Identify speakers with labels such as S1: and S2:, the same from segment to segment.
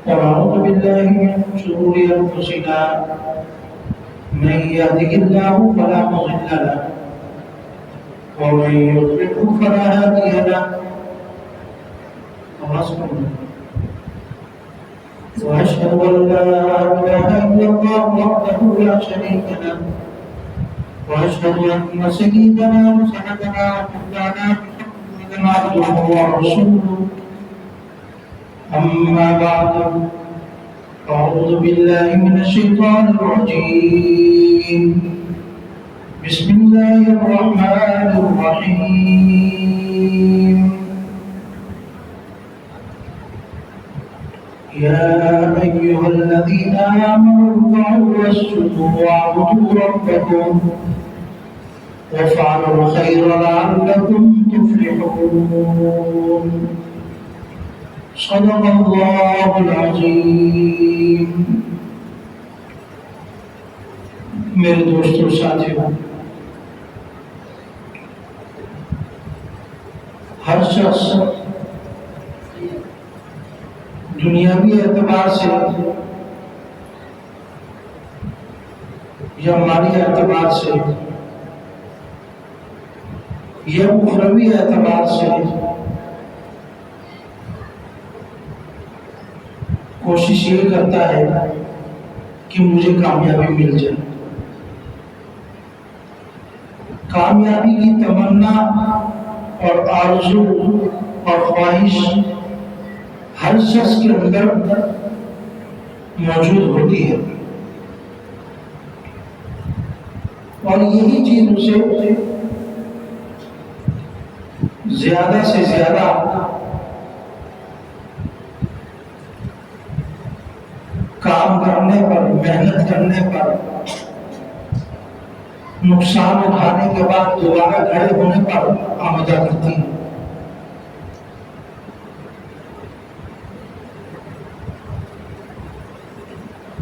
S1: ونعوذ بالله من شرور أنفسنا من يهده الله فلا مضل له ومن يضلله فلا هادي له وأشهد أن لا إله إلا الله وحده لا شريك له وأشهد أن سيدنا وسندنا ومولانا محمدا عبده ورسوله أما بعد أعوذ بالله من الشيطان الرجيم بسم الله الرحمن الرحيم يا أيها الذين آمنوا اركعوا واسجدوا واعبدوا ربكم وافعلوا الخير لعلكم تفلحون صدق الله العظيم. میرے دوستوں ساتھیوں، ہر شخص دنیاوی اعتبار سے یا مالی اعتبار سے یا اخروی اعتبار سے کوشش یہ کرتا ہے کہ مجھے کامیابی مل جائے. کامیابی کی تمنا اور آرزو اور خواہش ہر شخص کے اندر موجود ہوتی ہے، اور یہی چیز اسے زیادہ سے زیادہ کام کرنے پر، محنت کرنے پر، نقصان اٹھانے کے بعد دوبارہ کھڑے ہونے پر آمادہ کرتی ہے.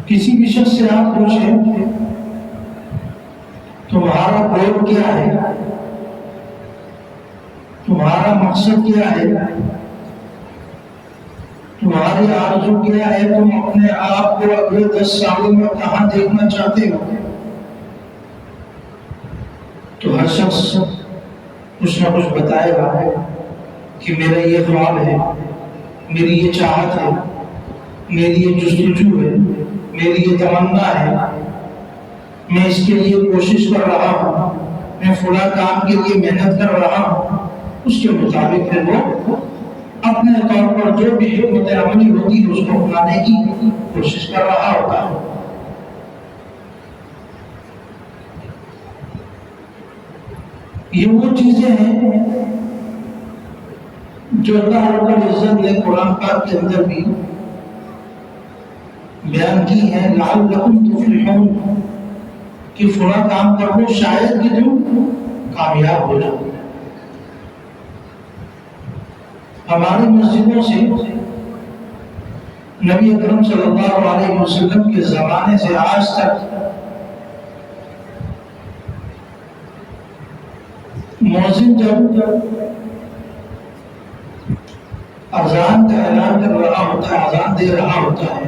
S1: کسی بھی شخص سے آپ پوچھیں تمہارا گول کیا ہے، تمہارا مقصد کیا ہے، تمہاری آرزو کیا ہے، تم اپنے آپ کو اگلے 10 سالوں میں کہاں دیکھنا چاہتے ہو، تو ہر شخص کچھ نہ کچھ بتائے گا کہ میرا یہ خواب ہے، میری یہ چاہت ہے، میری یہ جستجو ہے، میری یہ تمنا ہے، میں اس کے لیے کوشش کر رہا ہوں، میں فلاں کام کے لیے محنت کر رہا ہوں. اس کے مطابق پھر وہ اپنے طور پر جو بھی حکمت عملی ہوتی ہے اس کو اپنانے کی کوشش کر رہا ہوتا ہے. یہ وہ چیزیں ہیں جو اللہ رب العزت نے قرآن پاک کے اندر بھی بیان کی ہیں، لعلکم تفلحون، کہ فلاں کام کرو شاید کہ تم کامیاب ہو جاؤ. ہماری مسجدوں سے نبی اکرم صلی اللہ علیہ وسلم کے زمانے سے آج تک مؤذن جب اذان کا اعلان کر رہا ہوتا ہے، اذان دے رہا ہوتا ہے،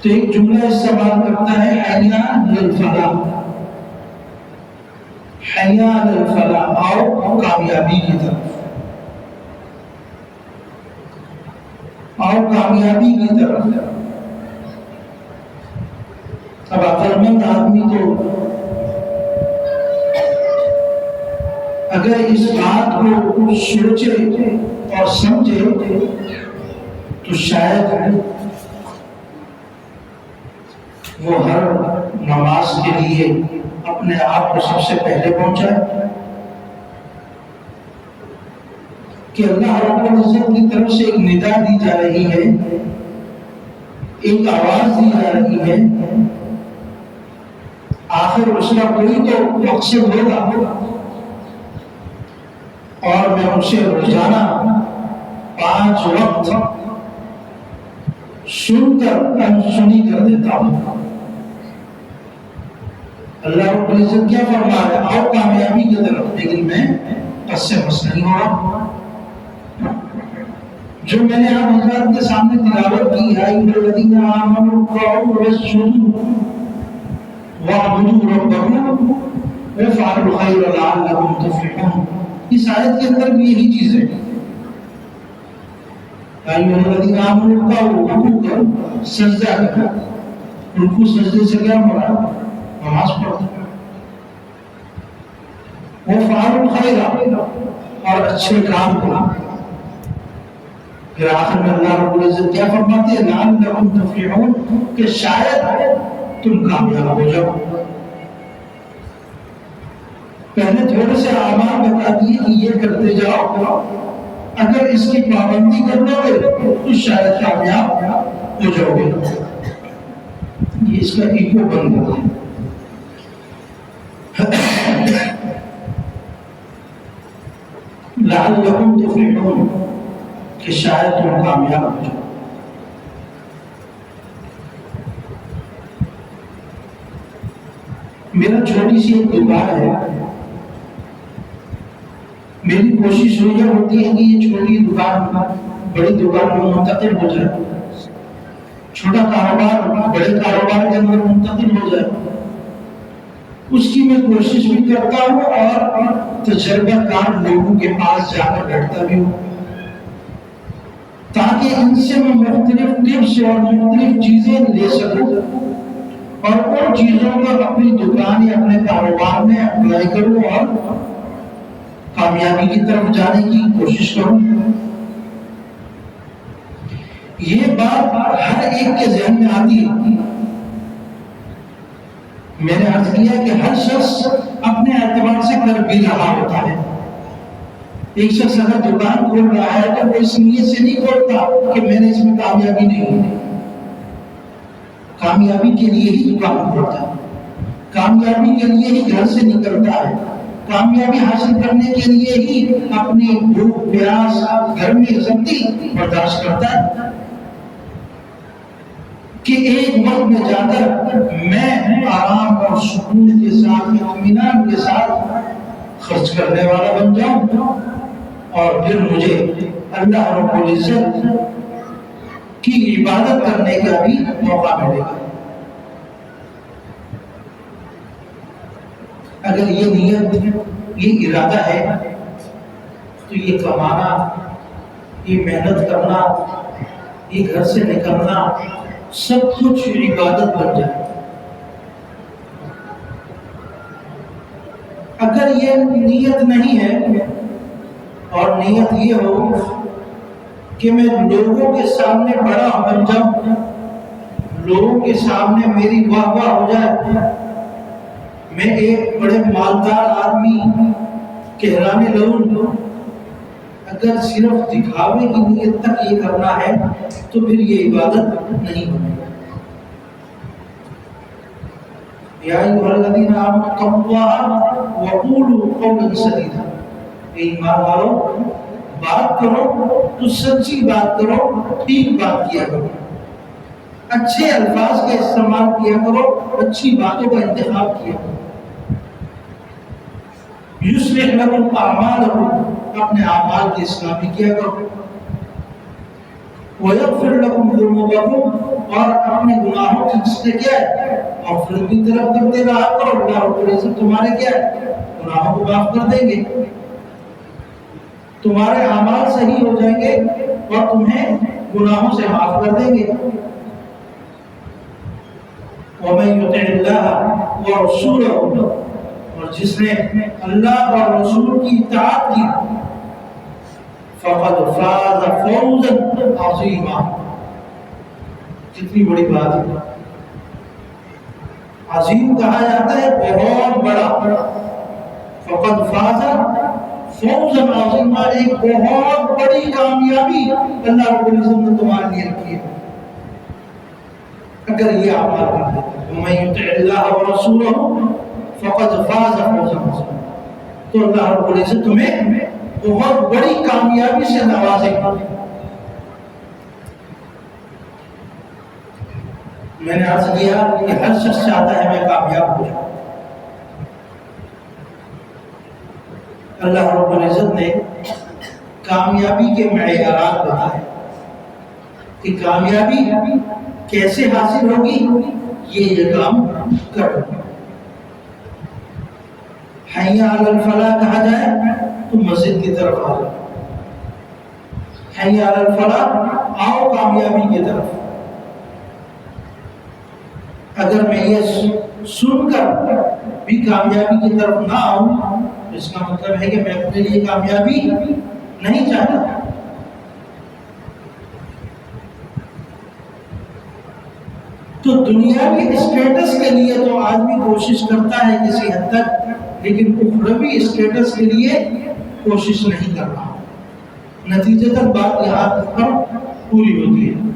S1: تو ایک جملہ استعمال کرتا ہے، حی علی الفلاح، حی علی الفلاح، آؤ کامیابی کی طرف، آؤ کامیابی کی طرف. اب عقل مند آدمی تو اگر اس بات کو سوچے اور سمجھے تو شاید وہ ہر نماز کے لیے اپنے آپ کو سب سے پہلے پہنچائے کہ اللہ رب العزت کی طرف سے ایک ندا دی جا رہی ہے، ایک آواز دی جا رہی ہے. آخر اس کا کوئی تو مقصد ہوگا، اور میں اسے روزانہ 5 وقت سن کر انسنی کر دیتا ہوں. اللہ رب العزت کیا فرما رہا ہے؟ آؤ کامیابی کی طرف، لیکن میں بس سے بس نہیں ہو رہا. جو میں نے آپ حضرات کے سامنے تلاوت کی ہے الذین آمنوا ارکعوا واسجدوا واعبدوا ربکم وافعلوا الخیر لعلکم تفلحون، اس آیت کے اندر بھی یہی چیز ہے. الذین آمنوا ارکعوا، رکوع کرو، سجدہ کرو. رکوع سجدے سے کیا مراد؟ نماز پڑھو. وافعلوا الخیر، اور اچھے کام کرو. پھر آخر میں اللہ رب العزت کیا فرماتے ہیں؟ لعلکم تفلحون، کہ شاید تم کامیاب ہو جاؤ. پہلے تھوڑے سے اعمال بتا دیے کہ یہ کرتے جاؤ، اگر اس کی پابندی کر لو گے تو شاید کامیاب ہو جاؤ گے. یہ اس کا ایکو بن گیا. لعلکم تفلحون، کہ شاید تم کامیاب ہو جاؤ. میرا چھوٹی سی ایک دکان ہے. میری کوشش یہ ہوتی ہے کہ یہ چھوٹی دکان بڑی دکان میں منتقل ہو جائے، چھوٹا کاروبار بڑے کاروبار کے اندر منتقل ہو جائے. اس کی میں کوشش بھی کرتا ہوں اور تجربہ کار لوگوں کے پاس جا کر بیٹھتا بھی ہوں، تاکہ ان سے میں مختلف ٹپس اور مختلف چیزیں لے سکوں اور ان چیزوں کو اپنی دکان یا اپنے کاروبار میں اپلائی کروں اور کامیابی کی طرف جانے کی کوشش کروں. یہ بات ہر ایک کے ذہن میں آتی ہے. میں نے عرض کیا کہ ہر شخص اپنے اعتبار سے کر بھی رہا ہوتا ہے. ایک شخص اگر دکان کھول رہا ہے تو وہ اس نیت سے نہیں کھولتا کہ میں نے اس میں کامیابی نہیں ہوئی. کامیابی کے لیے ہی دکان کھولتا ہے، کامیابی کے لیے ہی گھر سے نکلتا ہے، کامیابی حاصل کرنے کے لیے ہی اپنی بھوک پیاس گرمی سردی برداشت کرتا ہے کہ ایک وقت میں جا کر میں آرام اور سکون کے ساتھ اطمینان کے ساتھ خرچ کرنے والا بن جاؤں اور پھر مجھے اللہ رب العزت کی عبادت کرنے کا بھی موقع ملے گا. اگر یہ نیت یہ ارادہ ہے تو یہ کمانا، یہ محنت کرنا، یہ گھر سے نکلنا سب کچھ عبادت بن جائے. اگر یہ نیت نہیں ہے اور نیت یہ ہو کہ میں لوگوں کے سامنے بڑا بن جاؤں، لوگوں کے سامنے میری واہ واہ ہو جائے، میں ایک بڑے مالدار آدمی کہلانے لگوں، اگر صرف دکھاوے کی نیت تک یہ کرنا ہے تو پھر یہ عبادت نہیں بنے گی. یا ایھا الذین آمنوا اتقوا اللہ وقولوا قولا سدیدا، ایمان والو بات کرو تو سچی بات کرو، ٹھیک بات کیا کرو، اچھے الفاظ کا استعمال کیا کرو، اچھی باتوں کا انتخاب کیا کرو. یصلح لکم اعمالکم، اپنے اعمال کی اصلاح بھی کیا کرو. ویغفر لکم ذنوبکم، اور اپنے گناہوں کی جس نے کیا ہے مغفرت کی طرف کرتے رہا کرو. اللہ رب العزت تمہارے کیا ہے گناہوں کو معاف کر دیں گے، تمہارے اعمال صحیح ہو جائیں گے اور تمہیں گناہوں سے معاف کر دیں گے. وَمَن يُطِعِ اللَّهَ وَرَسُولَهُ، اور جس نے اللہ اور رسول کی اطاعت کی، فَقَدْ فَازَ فَوْزًا عَظِيمًا، کتنی بڑی بات ہے. عظیم کہا جاتا ہے بہت بڑا. فَقَدْ فَازَ فَوْزًا عَظِيمًا، ایک بہت بڑی کامیابی اللہ رب العزت نے تمہارے لیے رکھی ہے اگر یہ اعمال کر لیتے. وَمَن يُطِعِ اللَّهَ وَرَسُولَهُ فَقَدْ فَازَ فَوْزًا عَظِيمًا، تو اللہ رب العزت تمہیں بہت بڑی کامیابی سے نوازے گا. میں نے عرض کیا کہ ہر شخص چاہتا ہے میں کامیاب ہو جاؤں. اللہ رب العزت نے کامیابی کے معیارات بتائے کہ کامیابی کیسے حاصل ہوگی، یہ کام کرو۔ حی علی الفلاح کہا جائے تو مسجد کی طرف آ جاؤ، حی علی الفلاح آؤ کامیابی کی طرف۔ اگر میں یہ سن کر بھی کامیابی کی طرف نہ آؤں، اس کا مطلب ہے کہ میں اپنے لیے کامیابی نہیں چاہتا۔ تو دنیاوی اسٹیٹس کے لیے تو آدمی کوشش کرتا ہے کسی حد تک، لیکن اخروی اسٹیٹس کے لیے کوشش نہیں کر رہا۔ نتیجتاً بات یہاں پر پوری ہوتی ہے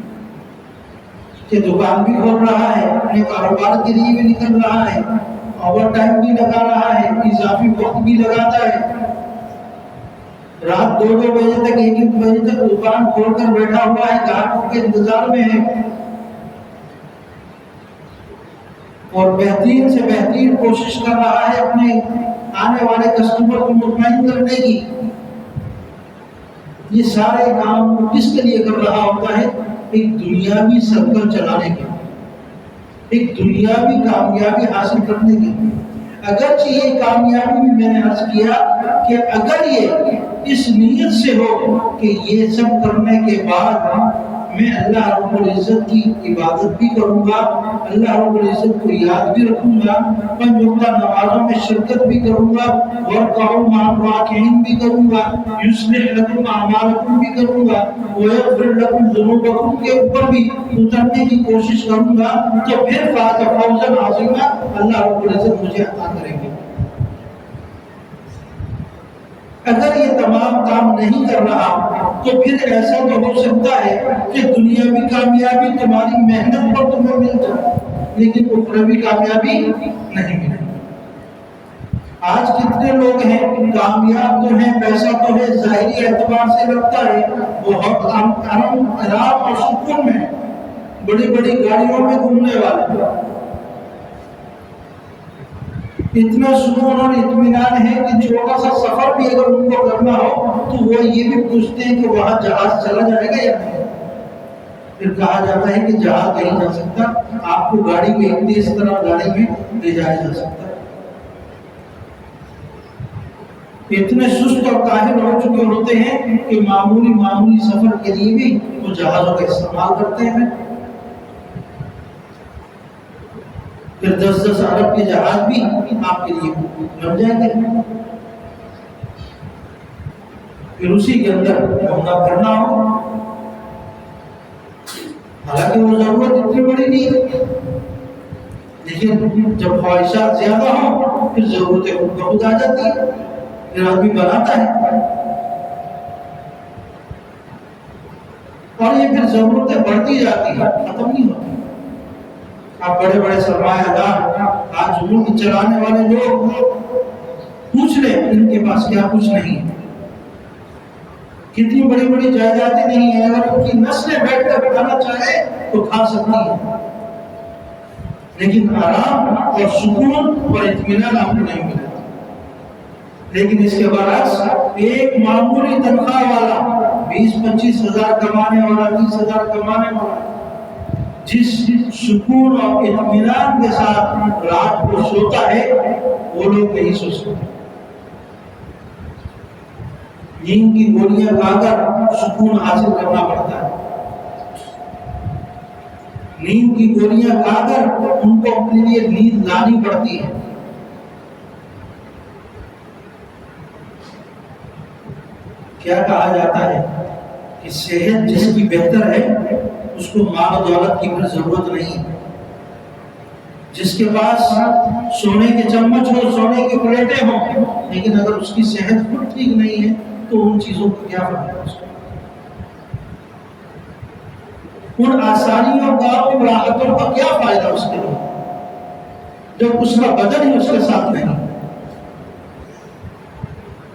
S1: کہ دکان بھی کھول رہا ہے، اپنے کاروبار کے لیے بھی نکل رہا ہے، اوور ٹائم بھی لگا رہا ہے، اضافی وقت بھی لگاتا ہے، رات 2 بجے تک 1 بجے تک دکان کھول کر بیٹھا ہوا ہے، گاہکوں کے انتظار میں ہے، اور بہترین سے بہترین کوشش کر رہا ہے اپنے آنے والے کسٹمر کو مطمئن کرنے کی۔ یہ سارے کام کس کے لیے کر رہا ہوتا ہے؟ ایک دنیاوی سرکل چلانے کے، ایک دنیاوی کامیابی حاصل کرنے کے۔ اگرچہ یہ کامیابی بھی میں نے عرض کیا کہ اگر یہ اس نیت سے ہو کہ یہ سب کرنے کے بعد میں اللہ رب العزت کی عبادت بھی کروں گا، اللہ رب العزت کو یاد بھی رکھوں گا، 5 وقتہ نمازوں میں شرکت بھی کروں گا، وارکعوا مع الراکعین بھی کروں گا، یصلح لکم اعمالکم بھی کروں گا، ویغفر لکم ذنوبکم کے اوپر بھی اترنے کی کوشش کروں گا، تو پھر فاز فوزا عظیما اللہ رب العزت مجھے عطا کریں گے۔ اگر یہ تمام کام نہیں کر رہا تو پھر ایسا تو ہو سکتا ہے کہ دنیاوی کامیابی تمہاری محنت پر تمہیں مل جائے، لیکن اخروی کامیابی نہیں ملے۔ آج کتنے لوگ ہیں کامیاب تو ہیں، پیسہ تو ہے، ظاہری اعتبار سے لگتا ہے بہت آرام اور سکون میں، بڑی بڑی گاڑیوں میں گھومنے والے، اتنا سکون اور اطمینان ہے کہ چھوٹا سا سفر بھی اگر ان کو کرنا ہو تو وہ یہ بھی پوچھتے ہیں کہ وہاں جہاز چلا جائے گا یا نہیں۔ پھر کہا جاتا ہے کہ جہاز نہیں جا سکتا، آپ کو گاڑی میں اس طرح گاڑی میں لے جایا جا سکتا ہے۔ اتنے سست اور کاہل ہو چکے ہوتے ہیں کہ معمولی سفر کے لیے بھی وہ جہازوں کا استعمال کرتے ہیں۔ پھر 10 ارب کے جہاز بھی آپ کے لیے بن جائیں گے، پھر اسی کے اندر گھومنا پھرنا ہو۔ حالانکہ وہ ضرورت اتنی بڑی نہیں ہے، لیکن جب خواہشات زیادہ ہوں پھر ضرورتیں خود بخود آ جاتی ہے، پھر آدمی بناتا ہے، اور یہ پھر ضرورتیں بڑھتی جاتی ہیں، ختم نہیں ہوتی۔ آپ بڑے بڑے سرمایہ دار، آج ملک چلانے والے لوگ پوچھ لیں ان کے پاس کیا کچھ نہیں ہے، کتنی بڑی بڑی جائیدادیں نہیں ہیں، اگر ان کی نسلیں بیٹھ کر کھانا چاہے تو کھا سکتی ہیں، لیکن آرام اور سکون اور اطمینان آپ کو نہیں ملتا۔ لیکن اس کے برعکس ایک معمولی تنخواہ والا، 20-25 ہزار کمانے والا، 30 ہزار کمانے والا، جس سکون اور اطمینان کے ساتھ رات کو سوتا ہے وہ لوگ نہیں سو سکتے۔ نیند کی گولیاں کھا کر سکون حاصل کرنا پڑتا ہے، نیند کی گولیاں کھا کر ان کو اپنے لیے نیند لانی پڑتی ہے۔ کیا کہا جاتا ہے کہ صحت جس کی بہتر ہے اس کو مال و دولت کی پھر ضرورت نہیں ہے۔ جس کے پاس سونے کے چمچ ہو، سونے کی پلیٹیں ہوں، لیکن اگر اس کی صحت خود ٹھیک نہیں ہے تو ان چیزوں کو کیا فائدہ اس کا؟ ان آسانیوں کا، ان راحتوں کا کیا فائدہ اس کے لیے جب اس کا بدن ہی اس کے ساتھ نہیں؟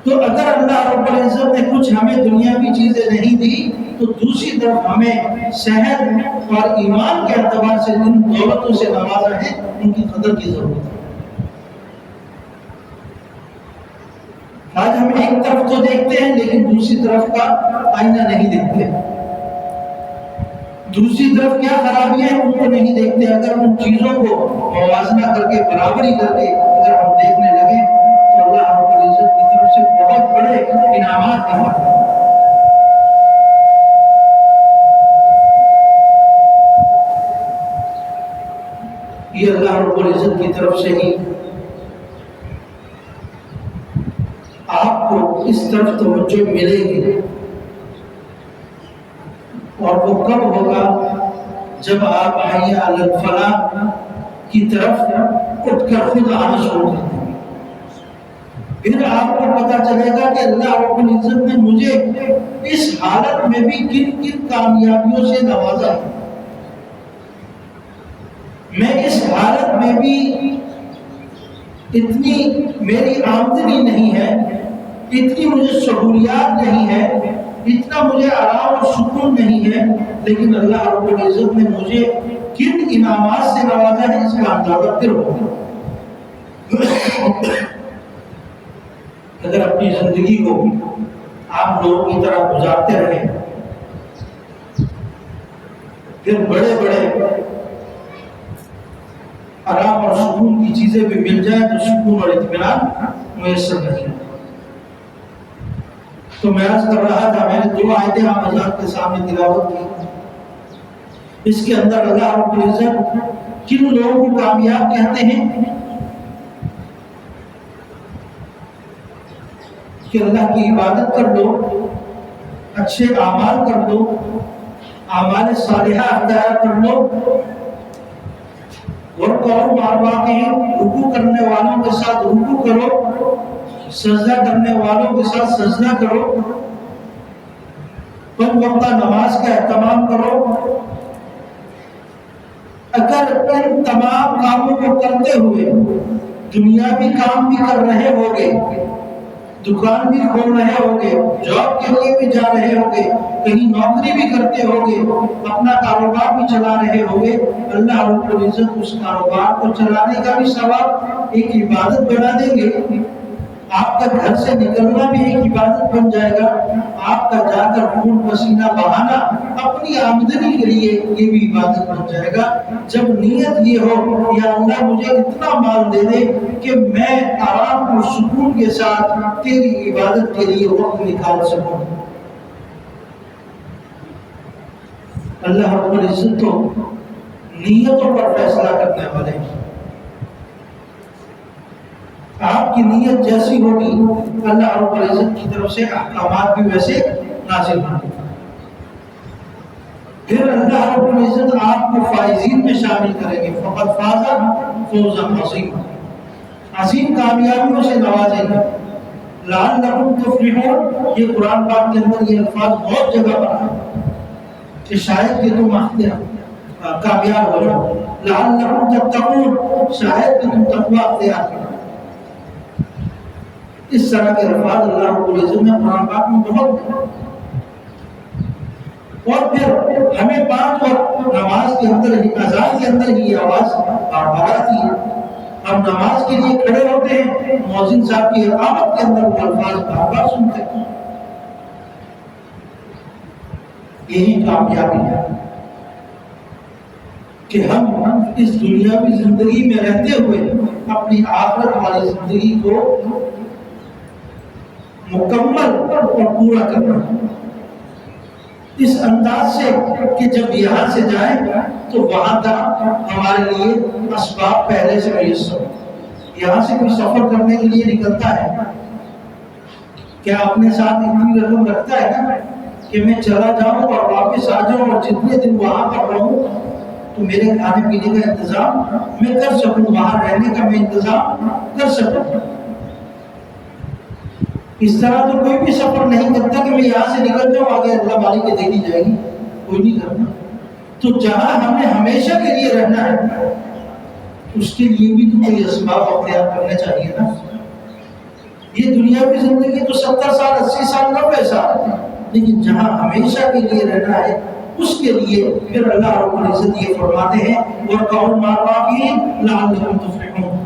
S1: تو اگر اللہ رب العزت نے کچھ ہمیں دنیاوی چیزیں نہیں دی تو دوسری طرف ہمیں صحت اور ایمان کے اعتبار سے جن دولتوں سے نوازا ہے ان کی قدر کی ضرورت ہے۔ آج ہم ایک طرف تو دیکھتے ہیں لیکن دوسری طرف کا آئینہ نہیں دیکھتے، دوسری طرف کیا خرابیاں ہیں ان کو نہیں دیکھتے۔ اگر ان چیزوں کو موازنہ کر کے برابری کر کے اگر ہم دیکھنے لگے تو اللہ رب العزت کی طرف سے بہت بڑے انعامات ہیں۔ یہ اللہ رب العزت کی طرف سے ہی آپ کو اس طرف توجہ ملے گی، اور وہ کب ہوگا؟ جب آپ حی علی الفلاح کی طرف اٹھ کر خود آنا شروع کر دیں گے، پھر آپ کو پتا چلے گا کہ اللہ رب العزت نے مجھے اس حالت میں بھی کن کن کامیابیوں سے نوازا ہے، میں اس حالت میں بھی اتنی میری آمدنی نہیں ہے، اتنی مجھے سہولیات نہیں ہے، اتنا مجھے آرام اور سکون نہیں ہے، لیکن اللہ رب العزت نے مجھے کن انعامات سے نوازا ہے اس کا اندازہ پھر ہوگا۔ اگر اپنی زندگی کو آپ لوگوں کی طرح گزارتے رہے، پھر بڑے بڑے آرام اور سکون کی چیزیں بھی مل جائیں تو سکون اور اطمینان میسر نہیں ہوگا۔ تو میں عرض کر رہا تھا، میں نے 2 آیتیں آپ حضرات کے سامنے تلاوت کی، اس کے اندر اللہ رب العزت کن لوگوں کو کامیاب کہتے ہیں کہ اللہ کی عبادت کر لو، اچھے اعمال کر لو، اعمال صالحہ اختیار کر لو، اور قوم رکوع کرنے والوں کے ساتھ رکوع کرو، سجدہ کرنے والوں کے ساتھ سجدہ کرو، 5 وقتہ نماز کا اہتمام کرو۔ اگر ان تمام کاموں کو کرتے ہوئے دنیاوی کام بھی کر رہے ہوگے، دکان بھی کھول رہے ہوگے، جاب کے لیے بھی جا رہے ہوگے، کہیں نوکری بھی کرتے ہوگے، اپنا کاروبار بھی چلا رہے ہوگے، اللہ رب العزت اس کاروبار کو چلانے کا بھی ثواب ایک عبادت بنا دیں گے۔ آپ کا گھر سے نکلنا بھی ایک عبادت بن جائے گا، آپ کا جا کر خون پسینہ بہانا اپنی آمدنی کے لیے یہ بھی عبادت بن جائے گا۔ جب نیت یہ ہو یا اللہ مجھے اتنا مال دے دے کہ میں آرام اور سکون کے ساتھ تیری عبادت کے لیے وقت نکال سکوں۔ اللہ رب العزت تو نیتوں پر فیصلہ کرنے والے ہیں، آپ کی نیت جیسی ہوگی اللہ رب العزت کی طرف سے احکامات بھی ویسے نازل ہوں گے۔ پھر اللہ رب العزت آپ کو فائزین میں شامل کریں گے، فقد فاز فوزا عظیما، عظیم کامیابیوں سے نوازیں گے۔ لعلکم تفلحون، یہ قرآن پاک کے اندر یہ الفاظ بہت جگہ پر ہیں کہ شاید کہ تم کامیاب ہو جاؤ، لعلکم تتقون، شاید کہ تم تقوی اختیار کرو۔ اس طرح کے الفاظ اللہ رب العزت نے قرآن پاک میں بہت ہیں۔ اور پھر ہمیں 5 وقت نماز کے اندر ہی، اذان کے اندر ہی یہ آواز بار بار آتی ہے۔ ہم نماز کے لیے کھڑے ہوتے ہیں، مؤذن صاحب کی اقامت کے اندر وہ الفاظ بار بار سنتے ہیں۔ یہی کامیابی ہے کہ ہم اس دنیاوی زندگی میں رہتے ہوئے اپنی آخرت والی زندگی کو مکمل اور پورا کرنا، اس انداز سے کہ جب یہاں سے جائیں تو وہاں تک ہمارے لیے اسباب پہلے سے میسر ہو۔ یہاں سے کوئی سفر کرنے کے لیے نکلتا ہے کیا اپنے ساتھ اتنی رقم رکھتا ہے نا کہ میں چلا جاؤں اور واپس آ جاؤں اور جتنے دن وہاں پر رہوں تو میرے کھانے پینے کا انتظام میں کر سکوں، وہاں رہنے کا میں انتظام کر سکوں۔ اس طرح تو کوئی بھی سفر نہیں کرتا کہ میں یہاں سے نکل جاؤں آگے اللہ والی کے دیکھی جائے گی، کوئی نہیں کرتا۔ تو جہاں ہم نے ہمیشہ کے لیے رہنا ہے اس کے لیے بھی تو کوئی اسباب اختیار کرنے چاہیے نا۔ یہ دنیا کی زندگی تو 70 سال 80 سال 90 سال، لیکن جہاں ہمیشہ کے لیے رہنا ہے اس کے لیے پھر اللہ رب العزت یہ فرماتے ہیں وَقَوْلُ مَا الرَّاكِعِينَ لَعَلَّكُمْ تُفْلِحُونَ۔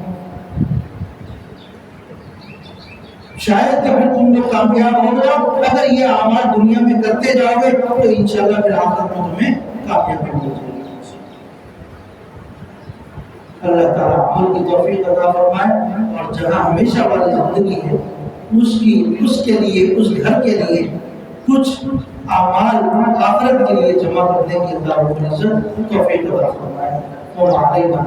S1: شاید کہ پھر تم لوگ کامیاب ہو جاؤ. اگر یہ اعمال دنیا میں کرتے جاؤ گے تو انشاءاللہ پھر آخرت میں تمہیں کامیابی مل جائے گی. اللہ تعالیٰ عمل کی توفیق عطا فرمائے. اور جہاں ہمیشہ والی زندگی ہے اس کے لیے، اس گھر کے لیے کچھ اعمال آخرت کے لیے جمع کرنے کی اللہ رب العزت توفیق عطا فرمائے. اور علینا